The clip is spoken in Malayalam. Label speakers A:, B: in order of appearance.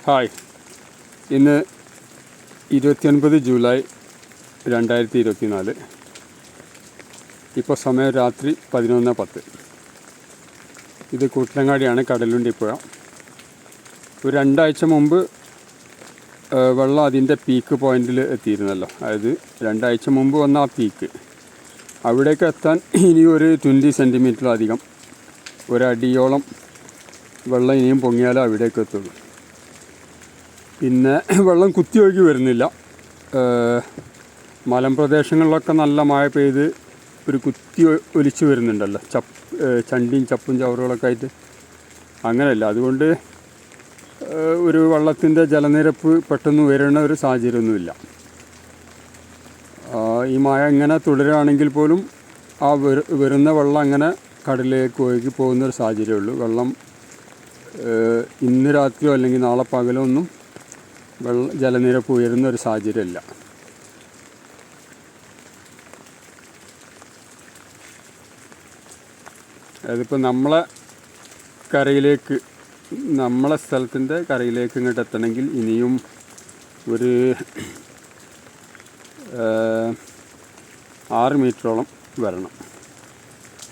A: ഹായ്, ഇന്ന് 29 ജൂലൈ 2024. ഇപ്പോൾ സമയം രാത്രി 11:10. ഇത് കൂട്ടിലങ്ങാടിയാണ്, കടലുണ്ടി പുഴ. ഒരു 2 ആഴ്ച മുമ്പ് വെള്ളം അതിൻ്റെ പീക്ക് പോയിന്റിൽ എത്തിയിരുന്നല്ലോ. അതായത് 2 ആഴ്ച മുമ്പ് വന്ന ആ പീക്ക് അവിടേക്ക് എത്താൻ ഇനി ഒരു 20 സെൻറ്റിമീറ്ററിലധികം, ഒരടിയോളം വെള്ളം ഇനിയും പൊങ്ങിയാലേ അവിടേക്ക് എത്തുള്ളൂ. പിന്നെ വെള്ളം കുത്തിയൊഴുകി വരുന്നില്ല. മലമ്പ്രദേശങ്ങളിലൊക്കെ നല്ല മഴ പെയ്ത് ഒരു കുത്തി ഒലിച്ച് വരുന്നുണ്ടല്ലോ, ചണ്ടിയും ചപ്പും ചവറുകളൊക്കെ ആയിട്ട്. അങ്ങനെയല്ല, അതുകൊണ്ട് ഒരു വെള്ളത്തിൻ്റെ ജലനിരപ്പ് പെട്ടെന്ന് ഉയരുന്ന ഒരു സാഹചര്യമൊന്നുമില്ല. ഈ മഴ ഇങ്ങനെ തുടരുകയാണെങ്കിൽ പോലും ആ വരുന്ന വെള്ളം അങ്ങനെ കടലിലേക്ക് ഒഴുകി പോകുന്നൊരു സാഹചര്യമേ ഉള്ളൂ. വെള്ളം ഇന്ന് രാത്രിയോ അല്ലെങ്കിൽ നാളെ പകലോ ഒന്നും ജലനിരപ്പ് ഉയരുന്ന ഒരു സാഹചര്യമില്ല. അതിപ്പോൾ നമ്മളെ സ്ഥലത്തിൻ്റെ കരയിലേക്ക് ഇങ്ങോട്ട് എത്തണമെങ്കിൽ ഇനിയും ഒരു 6 മീറ്ററോളം വരണം.